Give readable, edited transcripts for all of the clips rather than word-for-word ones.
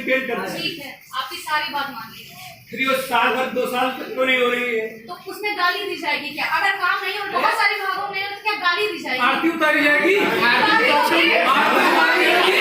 Detail कर दें। ठीक है, आपकी सारी बात मान ली। फिर वो साल भर 2 साल तक क्यों नहीं हो रही है? तो उसमें गाली दी जाएगी क्या? अगर काम नहीं और बहुत सारे भागों में तो क्या गाली दी जाएगी? आरती उतारी जाएगी। आरती उतारी जाएगी।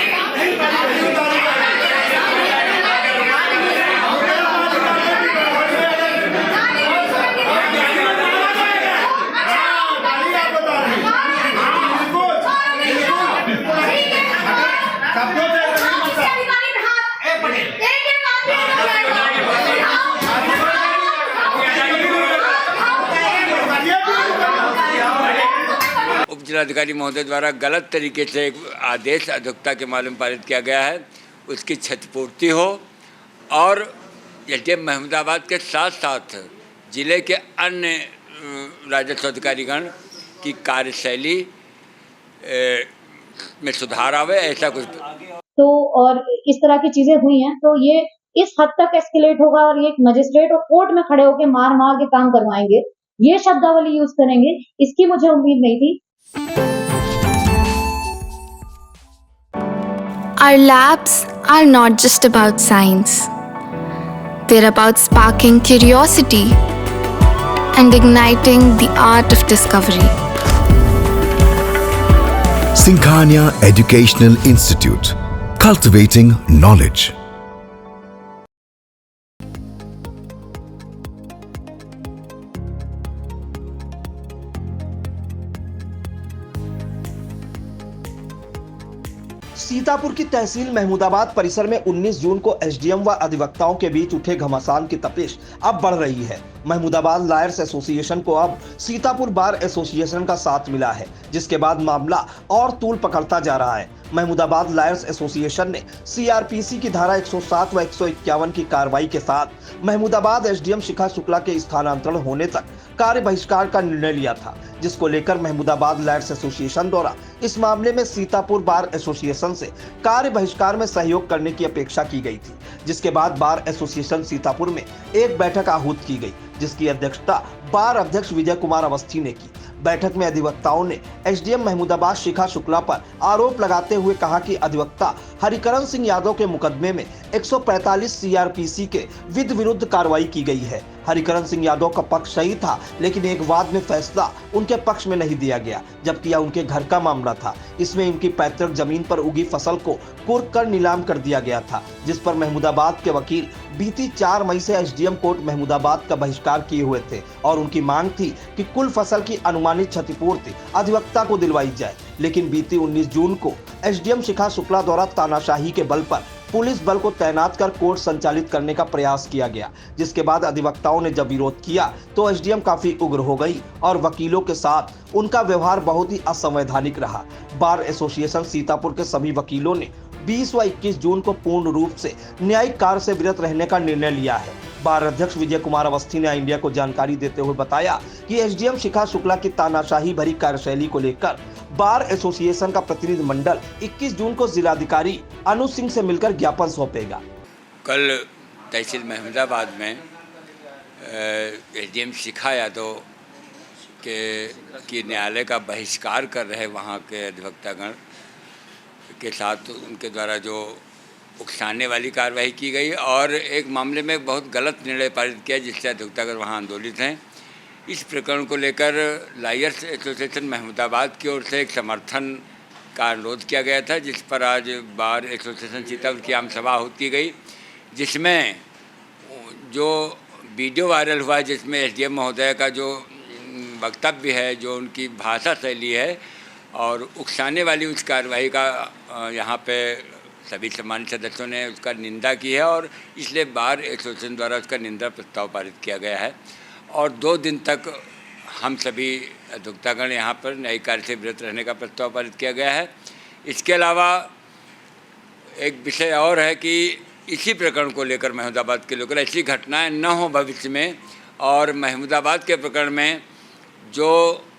उप जिलाधिकारी महोदय द्वारा गलत तरीके से एक आदेश अध्यक्षता के मालूम पारित किया गया है, उसकी क्षतिपूर्ति हो और एसडीएम महमूदाबाद के साथ साथ जिले के अन्य राजस्व अधिकारीगण की कार्यशैली में सुधार आवे, ऐसा कुछ। तो और इस तरह की चीजें हुई हैं तो ये इस हद तक एस्केलेट होगा और ये एक मजिस्ट्रेट और कोर्ट में खड़े होकर मार मार के काम करवाएंगे, ये शब्दावली यूज करेंगे, इसकी मुझे उम्मीद नहीं थी। Our labs are not just about science. They're about sparking curiosity and igniting the art of discovery. Singhania Educational Institute, cultivating knowledge. Sitapur की तहसील महमूदाबाद परिसर में 19 जून को एसडीएम व अधिवक्ताओं के बीच उठे घमासान की तपिश अब बढ़ रही है। महमूदाबाद लायर्स एसोसिएशन को अब सीतापुर बार एसोसिएशन का साथ मिला है, जिसके बाद मामला और तूल पकड़ता जा रहा है। महमूदाबाद लायर्स एसोसिएशन ने सीआरपीसी की धारा 107 व 151 की कार्रवाई के साथ महमूदाबाद एसडीएम शिखा शुक्ला के स्थानांतरण होने तक कार्य बहिष्कार का निर्णय लिया था, जिसको लेकर महमूदाबाद लायर्स एसोसिएशन द्वारा इस मामले में सीतापुर बार एसोसिएशन से कार्य बहिष्कार में सहयोग करने की अपेक्षा की गई थी, जिसके बाद बार एसोसिएशन सीतापुर में एक बैठक आहूत की गई, जिसकी अध्यक्षता बार अध्यक्ष विजय कुमार अवस्थी ने की। बैठक में अधिवक्ताओं ने एसडीएम महमूदाबाद शिखा शुक्ला पर आरोप लगाते हुए कहा कि अधिवक्ता हरिकरण सिंह यादव के मुकदमे में 145 सीआरपीसी के विरुद्ध कार्रवाई की गई है। हरिकरण सिंह यादव का पक्ष सही था, लेकिन एक वाद में फैसला उनके पक्ष में नहीं दिया गया, जबकि यह उनके घर का मामला था। इसमें इनकी पैतृक जमीन पर उगी फसल को कुर्क कर नीलाम कर दिया गया था, जिस पर महमूदाबाद के वकील बीती 4 मई से एसडीएम कोर्ट महमूदाबाद का बहिष्कार किए हुए थे और उनकी मांग थी कि कुल फसल की अनुमानित क्षतिपूर्ति अधिवक्ता को दिलवाई जाए। लेकिन बीती 19 जून को एसडीएम शिखा शुक्ला द्वारा तानाशाही के बल पर पुलिस बल को तैनात कर कोर्ट संचालित करने का प्रयास किया गया, जिसके बाद अधिवक्ताओं ने जब विरोध किया तो एसडीएम काफी उग्र हो गई और वकीलों के साथ उनका व्यवहार बहुत ही असंवैधानिक रहा। बार एसोसिएशन सीतापुर के सभी वकीलों ने 20 व 21 जून को पूर्ण रूप से न्यायिक कार्य से विरत रहने का निर्णय लिया है। बार अध्यक्ष विजय कुमार अवस्थी ने इंडिया को जानकारी देते हुए बताया कि एसडीएम शिखा शुक्ला की तानाशाही भरी कार्यशैली को लेकर बार एसोसिएशन का प्रतिनिधि मंडल 21 जून को जिलाधिकारी अनु सिंह से मिलकर ज्ञापन सौंपेगा। कल तहसील महमूदाबाद में एसडीएम शिखा यादव की न्यायालय का बहिष्कार कर रहे वहाँ के अधिवक्तागण के साथ उनके द्वारा जो उकसाने वाली कार्रवाई की गई और एक मामले में बहुत गलत निर्णय पारित किया, जिससे अधिवक्तागण वहाँ आंदोलित हैं। इस प्रकरण को लेकर लायर्स एसोसिएशन महमूदाबाद की ओर से एक समर्थन का अनुरोध किया गया था, जिस पर आज बार एसोसिएशन सीतापुर की आम सभा की गई, जिसमें जो वीडियो वायरल हुआ है, जिसमें एसडीएम महोदय का जो वक्तव्य है, जो उनकी भाषा शैली है और उकसाने वाली उस कार्रवाई का यहाँ पे सभी सम्मानित सदस्यों ने उसका निंदा की है और इसलिए बार एसोसिएशन द्वारा उसका निंदा प्रस्ताव पारित किया गया है और 2 दिन तक हम सभी अधिवक्तागण यहाँ पर न्यायिक कार्य से विरत रहने का प्रस्ताव पारित किया गया है। इसके अलावा एक विषय और है कि इसी प्रकरण को लेकर महमूदाबाद के लेकर ऐसी घटनाएं न हो भविष्य में, और महमूदाबाद के प्रकरण में जो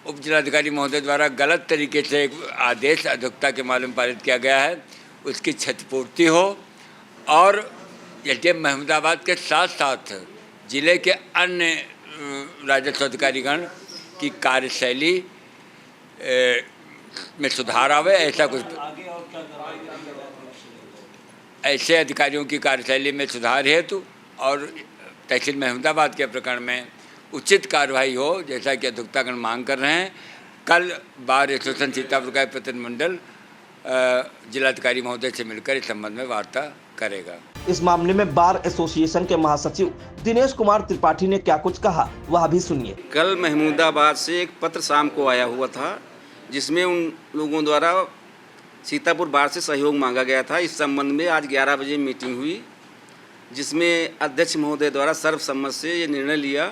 उप जिलाधिकारी महोदय द्वारा गलत तरीके से एक आदेश अधिवक्ता के मालूम पारित किया गया है, उसकी क्षतिपूर्ति हो और एसडीएम महमूदाबाद के साथ साथ जिले के अन्य राजस्व अधिकारीगण की कार्यशैली में सुधार आवे, ऐसा कुछ। ऐसे अधिकारियों की कार्यशैली में सुधार हेतु और तहसील महमूदाबाद के प्रकरण में उचित कार्रवाई हो, जैसा कि अधिवक्तागण मांग कर रहे हैं। कल बार एसोसिएशन सीतापुर का प्रतिनिधिमंडल जिलाधिकारी महोदय से मिलकर इस संबंध में वार्ता करेगा। इस मामले में बार एसोसिएशन के महासचिव दिनेश कुमार त्रिपाठी ने क्या कुछ कहा, वह भी सुनिए। कल महमूदाबाद से एक पत्र शाम को आया हुआ था, जिसमें उन लोगों द्वारा सीतापुर बार से सहयोग मांगा गया था। इस संबंध में आज 11 बजे मीटिंग हुई, जिसमें अध्यक्ष महोदय द्वारा सर्वसम्मत से ये निर्णय लिया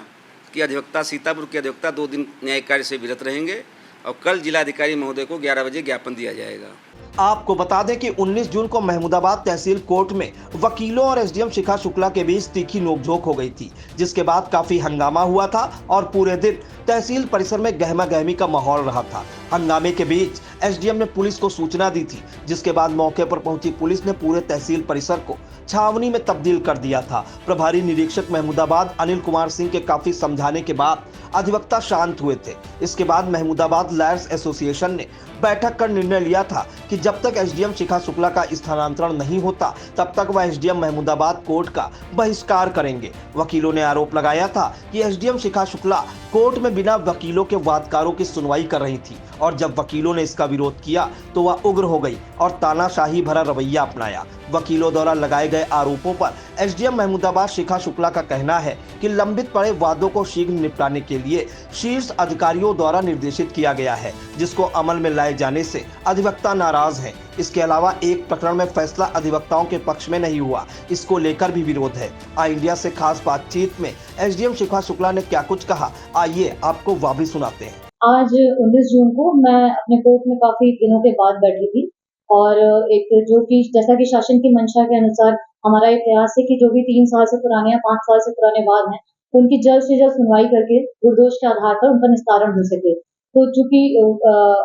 कि अधिवक्ता सीतापुर के अधिवक्ता 2 दिन न्यायिक कार्य से विरत रहेंगे और कल जिलाधिकारी महोदय को 11 बजे ज्ञापन दिया जाएगा। आपको बता दें कि 19 जून को महमूदाबाद तहसील कोर्ट में वकीलों और एसडीएम शिखा शुक्ला के बीच तीखी नोकझोंक हो गई थी, जिसके बाद काफी हंगामा हुआ था और पूरे दिन तहसील परिसर में गहमा गहमी का माहौल रहा था। हंगामे के बीच एसडीएम ने पुलिस को सूचना दी थी, जिसके बाद मौके पर पहुंची पुलिस ने पूरे तहसील परिसर को छावनी में तब्दील कर दिया था। प्रभारी निरीक्षक महमूदाबाद अनिल कुमार सिंह के काफी समझाने के बाद अधिवक्ता शांत हुए थे। इसके बाद महमूदाबाद लॉयर्स एसोसिएशन ने बैठक कर निर्णय लिया था कि जब तक एसडीएम शिखा शुक्ला का स्थानांतरण नहीं होता, तब तक वह एसडीएम महमूदाबाद कोर्ट का बहिष्कार करेंगे। वकीलों ने आरोप लगाया था कि एसडीएम शिखा शुक्ला कोर्ट में बिना वकीलों के वादकारों की सुनवाई कर रही थी और जब वकीलों ने इसका विरोध किया तो वह उग्र हो गई और तानाशाही भरा रवैया अपनाया। वकीलों द्वारा लगाए गए आरोपों पर एसडीएम महमूदाबाद शिखा शुक्ला का कहना है कि लंबित पड़े वादों को शीघ्र निपटाने के लिए शीर्ष अधिकारियों द्वारा निर्देशित किया गया है, जिसको अमल में लाए जाने से अधिवक्ता नाराज हैं। इसके अलावा एक प्रकरण में फैसला अधिवक्ताओं के पक्ष में नहीं हुआ, इसको लेकर भी विरोध है। आई इंडिया से खास बातचीत में एसडीएम शिखा शुक्ला ने क्या कुछ कहा, आइए आपको वह भी सुनाते हैं। आज 19 जून को मैं अपने कोर्ट में काफी दिनों के बाद बैठी थी और एक जो कि जैसा कि शासन की मंशा के अनुसार हमारा ये प्रयास है कि जो भी 3 साल से पुराने या 5 साल से पुराने वाद हैं, उनकी जल्द से जल्द सुनवाई करके निर्दोष के आधार पर उनका निस्तारण हो सके। तो चूंकि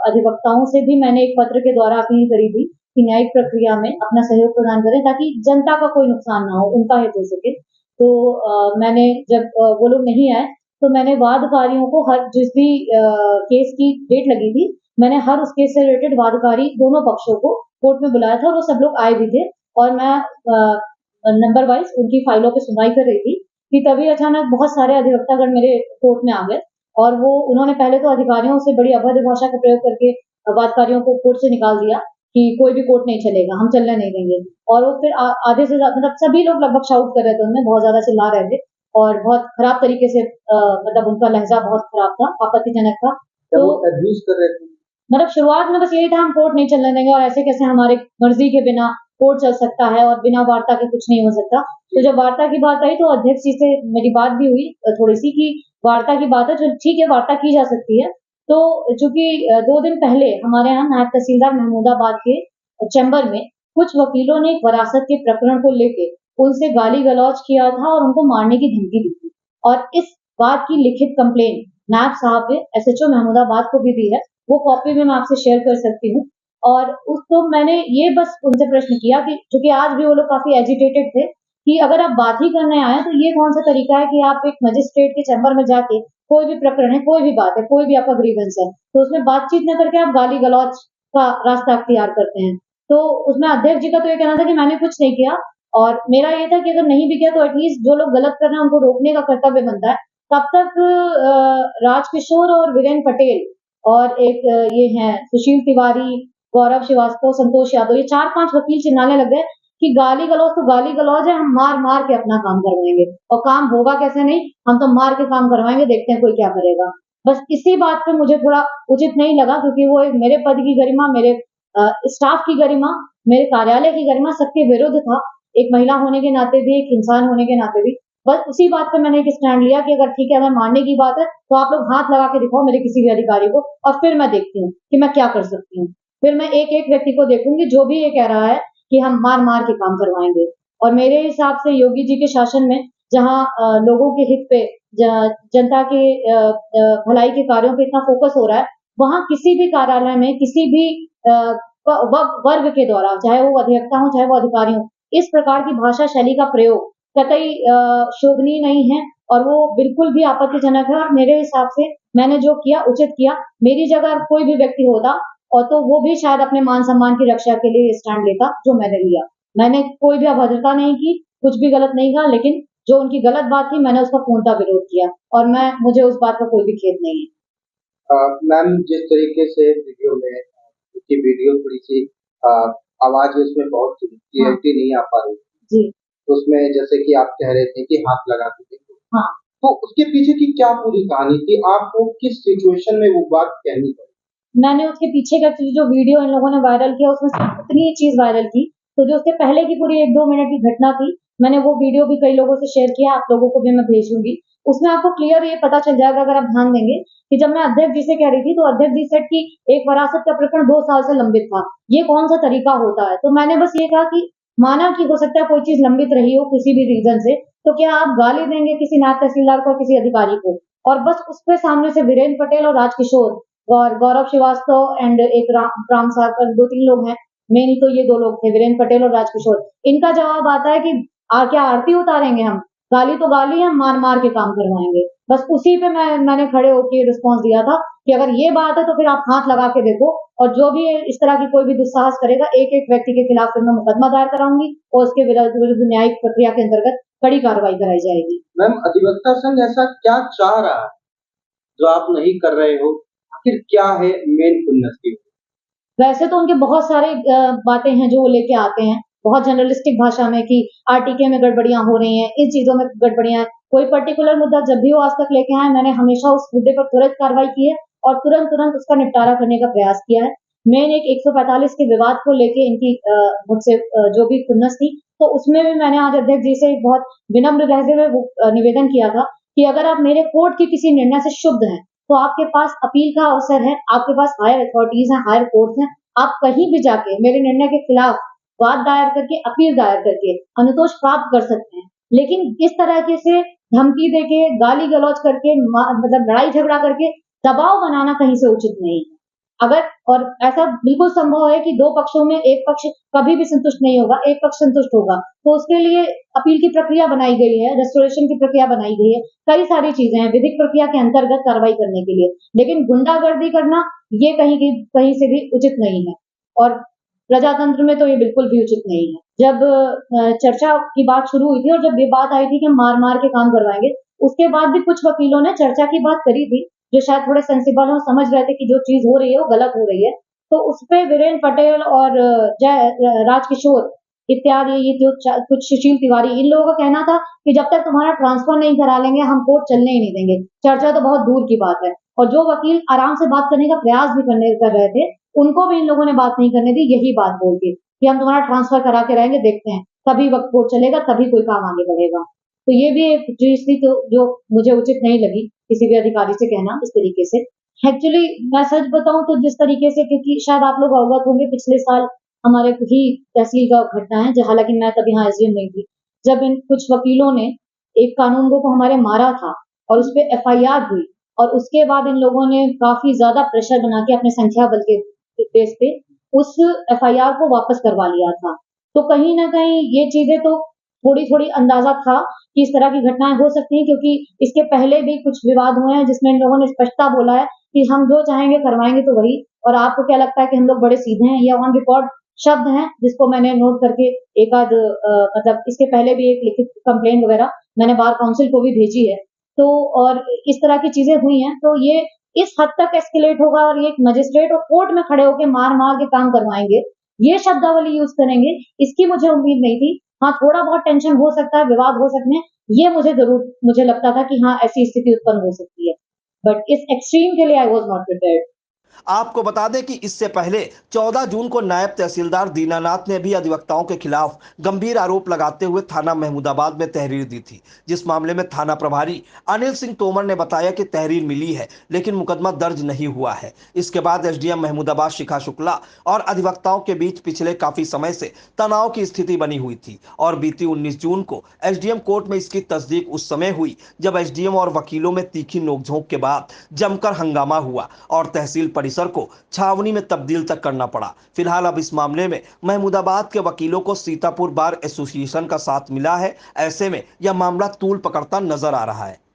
अधिवक्ताओं से भी मैंने एक पत्र के द्वारा अपील करी थी कि न्यायिक प्रक्रिया में अपना सहयोग प्रदान करें ताकि जनता का कोई नुकसान ना हो, उनका हित हो सके। तो मैंने जब वो लोग नहीं आए तो मैंने वादकारियों को हर जिस भी केस की डेट लगी थी, मैंने हर उस केस से रिलेटेड वादकारी दोनों पक्षों को कोर्ट में बुलाया था और वो सब लोग आए भी थे और मैं नंबर वाइज उनकी फाइलों पे सुनवाई कर रही थी कि तभी अचानक बहुत सारे अधिवक्तागण मेरे कोर्ट में आ गए और वो उन्होंने पहले तो अधिकारियों से बड़ी अभद्र भाषा का प्रयोग करके वादकारियों को कोर्ट से निकाल दिया कि कोई भी कोर्ट नहीं चलेगा, हम चलने नहीं देंगे। और वो फिर आधे से ज्यादा मतलब सभी लोग लगभग शाउट कर रहे थे, उनमें बहुत ज्यादा चिल्ला रहे थे और बहुत खराब तरीके से मतलब उनका लहजा बहुत खराब था, आपत्तिजनक था। तो अब्यूज कर रहे थे, मतलब शुरुआत में बस यही था हम कोर्ट नहीं चलने देंगे और ऐसे कैसे हमारे मर्जी के बिना कोर्ट चल सकता है और बिना वार्ता के कुछ नहीं हो सकता। तो जब वार्ता की बात आई तो अध्यक्ष जी से मेरी बात भी हुई थोड़ी सी कि वार्ता की बात है, जो ठीक है वार्ता की जा सकती है। तो चूंकि 2 दिन पहले हमारे यहाँ नायब तहसीलदार महमूदाबाद के चैम्बर में कुछ वकीलों ने वरासत के प्रकरण को लेके उनसे गाली गलौज किया था और उनको मारने की धमकी दी थी और इस बात की लिखित कंप्लेन नायब साहब ने एसएचओ महमूदाबाद को भी दी है। वो कॉपी भी मैं आपसे शेयर कर सकती हूँ। और उसको मैंने ये बस उनसे प्रश्न किया कि चूंकि आज भी वो लोग काफी एजिटेटेड थे कि अगर आप बात ही करने आए तो ये कौन सा तरीका है कि आप एक मजिस्ट्रेट के चैम्बर में जाके कोई भी प्रकरण है, कोई भी बात है, कोई भी आपका ग्रीवेंस है, तो उसमें बातचीत न करके आप गाली गलौज का रास्ता अख्तियार करते हैं। तो उसमें अध्यक्ष जी का तो ये कहना था कि मैंने कुछ नहीं किया और मेरा ये था कि अगर नहीं भी किया तो एटलीस्ट जो लोग गलत कर रहे हैं उनको रोकने का कर्तव्य बनता है। तब तक राजकिशोर और वीरेन पटेल और एक ये हैं सुशील तिवारी, गौरव श्रीवास्तव, संतोष यादव, ये 4-5 वकील चिल्लाने लग गए कि गाली गलौज तो गाली गलौज है, हम मार मार के अपना काम करवाएंगे और काम होगा कैसे नहीं, हम तो मार के काम करवाएंगे, देखते हैं कोई क्या करेगा। बस इसी बात पे मुझे थोड़ा उचित नहीं लगा क्योंकि वो मेरे पद की गरिमा, मेरे स्टाफ की गरिमा, मेरे कार्यालय की गरिमा सबके विरुद्ध था, एक महिला होने के नाते भी, एक इंसान होने के नाते भी। बस उसी बात पे मैंने एक स्टैंड लिया कि अगर ठीक है, अगर मारने की बात है तो आप लोग हाथ लगा के दिखाओ मेरे किसी भी अधिकारी को और फिर मैं देखती हूँ कि मैं क्या कर सकती हूँ। फिर मैं एक एक व्यक्ति को देखूंगी जो भी ये कह रहा है कि हम मार मार के काम करवाएंगे। और मेरे हिसाब से योगी जी के शासन में जहाँ लोगों के हित पे, जनता के भलाई के कार्यों पे इतना फोकस हो रहा है, वहाँ किसी भी कार्यालय में किसी भी वर्ग के द्वारा, चाहे वो अधिवक्ता हो चाहे वो अधिकारी हो, इस प्रकार की भाषा शैली का प्रयोग कतई शोभनीय नहीं है और वो बिल्कुल भी आपत्तिजनक है। और मेरे हिसाब से मैंने जो किया उचित किया। मेरी जगह कोई भी व्यक्ति होता और तो वो भी शायद अपने मान सम्मान की रक्षा के लिए स्टैंड लेता जो मैंने लिया। मैंने कोई भी अभद्रता नहीं की, कुछ भी गलत नहीं कहा, लेकिन जो उनकी गलत बात थी मैंने उसका पूर्णतः विरोध किया और मुझे उस बात का कोई भी खेद नहीं है। मैम, जिस तरीके से वीडियो में उसकी वीडियो थोड़ी सी आवाज उसमें बहुत क्लियरिटी नहीं आ पा रही जी। उसमें जैसे कि आप कह रहे थे कि हाथ लगाते थे, हाँ। तो उसके पीछे की क्या पूरी कहानी थी? आपको किस सिचुएशन में वो बात कहनी पड़ी? मैंने उसके पीछे का जो वीडियो इन लोगों ने वायरल किया उसमें सिर्फ इतनी ही चीज वायरल की, तो जो उसके पहले की पूरी 1-2 मिनट की घटना थी, मैंने वो वीडियो भी कई लोगों से शेयर किया, आप लोगों को भी मैं भेजूंगी। उसमें आपको क्लियर ये पता चल जाएगा अगर आप ध्यान देंगे कि जब मैं अध्यक्ष जी से कह रही थी तो अध्यक्ष जी सेट की एक वरासत का प्रकरण 2 साल से लंबित था, ये कौन सा तरीका होता है? तो मैंने बस ये कहा कि माना कि हो सकता है कोई चीज लंबित रही हो किसी भी रीजन से, तो क्या आप गाली देंगे किसी नायब तहसीलदार को, किसी अधिकारी को? और बस उसके सामने से वीरेंद्र पटेल और राजकिशोर और गौरव श्रीवास्तव एंड एक राम सागर, 2-3 लोग हैं, मेन तो ये 2 लोग थे, वीरेंद्र पटेल और राजकिशोर। इनका जवाब आता है कि क्या आरती उतारेंगे हम? गाली तो गाली है, मार मार के काम करवाएंगे। बस उसी पे मैंने खड़े होकर रिस्पॉन्स दिया था कि अगर ये बात है तो फिर आप हाथ लगा के देखो, और जो भी इस तरह की कोई भी दुस्साहस करेगा, एक-एक व्यक्ति के खिलाफ फिर मैं मुकदमा दायर कराऊंगी और उसके विरुद्ध न्यायिक प्रक्रिया के अंतर्गत कड़ी कार्रवाई कराई जाएगी। मैम, अधिवक्ता संघ ऐसा क्या चाह रहा है जो आप नहीं कर रहे हो? आखिर क्या है मेन खुन्नस की? वैसे तो उनके बहुत सारे बातें हैं जो वो लेके आते हैं, बहुत जर्नलिस्टिक भाषा में कि आरटीके में गड़बड़ियां हो रही हैं, इन चीजों में गड़बड़ियां हैं। कोई पर्टिकुलर मुद्दा जब भी वो आज तक लेके आए, मैंने हमेशा उस मुद्दे पर तुरंत कार्रवाई की है और तुरंत उसका निपटारा करने का प्रयास किया है। मैंने एक 145 के विवाद को लेके इनकी मुझसे जो भी खुन्नस थी, तो उसमें भी मैंने आज अध्यक्ष जी से एक बहुत विनम्र रहते हुए निवेदन किया था कि अगर आप मेरे कोर्ट के किसी निर्णय से क्षुब्ध हैं, तो आपके पास अपील का अवसर है, आपके पास हायर अथॉरिटीज हैं, हायर कोर्ट्स हैं, आप कहीं भी जाके मेरे निर्णय के खिलाफ वाद दायर करके, अपील दायर करके अनुतोष प्राप्त कर सकते हैं। लेकिन इस तरह के से धमकी देके, गाली गलौज करके, मतलब लड़ाई झगड़ा करके दबाव बनाना कहीं से उचित नहीं है। अगर और ऐसा बिल्कुल संभव है कि 2 पक्षों में एक पक्ष कभी भी संतुष्ट नहीं होगा, एक पक्ष संतुष्ट होगा, तो उसके लिए अपील की प्रक्रिया बनाई गई है, रेस्टोरेशन की प्रक्रिया बनाई गई है, कई सारी चीजें हैं विधिक प्रक्रिया के अंतर्गत कार्रवाई करने के लिए। लेकिन गुंडागर्दी करना ये कहीं से भी उचित नहीं है और प्रजातंत्र में तो ये बिल्कुल भी उचित नहीं है। जब चर्चा की बात शुरू हुई थी और जब ये बात आई थी कि हम मार के काम करवाएंगे, उसके बाद भी कुछ वकीलों ने चर्चा की बात करी थी, जो शायद थोड़े सेंसिबल हो, समझ रहे थे कि जो चीज हो रही है वो गलत हो रही है। तो उसपे वीरेंद्र पटेल और राजकिशोर इत्यादि, ये जो कुछ सुशील तिवारी, इन लोगों का कहना था कि जब तक तुम्हारा ट्रांसफर नहीं करा लेंगे हम कोर्ट चलने ही नहीं देंगे। चर्चा तो बहुत दूर की बात है। और जो वकील आराम से बात करने का प्रयास भी कर रहे थे, उनको भी इन लोगों ने बात नहीं करने दी, यही बात बोल के कि हम तुम्हारा ट्रांसफर करा के रहेंगे, देखते हैं तभी वक्त कोर्ट चलेगा, तभी कोई काम आगे बढ़ेगा। तो ये भी एक चीज थी जो मुझे उचित नहीं लगी किसी भी अधिकारी से कहना इस तरीके से। एक्चुअली मैं सच बताऊं तो जिस तरीके से, क्योंकि शायद आप लोग अवगत होंगे, पिछले साल हमारे ही तहसील का घटना है, हालांकि मैं तभी यहाँ एसडीएम नहीं थी, जब इन कुछ वकीलों ने एक कानूनगो को हमारे मारा था और उस पर एफआईआर हुई और उसके बाद इन लोगों ने काफी ज्यादा प्रेशर बना के अपने संख्या बल के बेस पे उस एफआईआर को वापस करवा लिया था। तो कहीं ना कहीं ये चीजें तो थोड़ी अंदाजा था कि इस तरह की घटनाएं हो सकती हैं, क्योंकि इसके पहले भी कुछ विवाद हुए हैं जिसमें इन लोगों ने स्पष्टता बोला है कि हम जो चाहेंगे करवाएंगे तो वही। और आपको क्या लगता है कि हम लोग बड़े सीधे हैं? ये ऑन रिकॉर्ड शब्द हैं जिसको मैंने नोट करके एक आध मतलब इसके पहले भी एक लिखित कंप्लेंट वगैरह मैंने बार काउंसिल को भी भेजी है। तो और इस तरह की चीजें हुई हैं, तो ये इस हद तक एस्केलेट होगा और ये एक मजिस्ट्रेट और कोर्ट में खड़े होकर मार के काम करवाएंगे, ये शब्दावली यूज करेंगे, इसकी मुझे उम्मीद नहीं थी। हाँ, थोड़ा बहुत टेंशन हो सकता है, विवाद हो सकते हैं, ये मुझे लगता था कि हाँ ऐसी स्थिति उत्पन्न हो सकती है, बट इस एक्सट्रीम के लिए आई वॉज नॉट प्रिपेयर्ड। आपको बता दें कि इससे पहले 14 जून को नायब तहसीलदार दीनानाथ ने भी अधिवक्ताओं के खिलाफ गंभीर आरोप लगाते हुए थाना महमूदाबाद में तहरीर दी थी, जिस मामले में थाना प्रभारी अनिल सिंह तोमर ने बताया कि तहरीर मिली है लेकिन मुकदमा दर्ज नहीं हुआ है। इसके बाद एसडीएम महमूदाबाद शिखा शुक्ला और अधिवक्ताओं के बीच पिछले काफी समय से तनाव की स्थिति बनी हुई थी और बीती 19 जून को एसडीएम कोर्ट में इसकी तस्दीक उस समय हुई जब एसडीएम और वकीलों में तीखी नोकझोंक के बाद जमकर हंगामा हुआ और तहसील परिसर को छावनी में तब्दील तक करना पड़ा। फिलहाल अब इस मामले में महमूदाबाद के वकीलों को सीतापुर बार एसोसिएशन का साथ मिला है। ऐसे में यह मामला तूल पकड़ता नजर आ रहा है।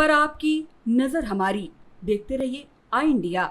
खबर आपकी, नजर हमारी। देखते रहिए आई इंडिया।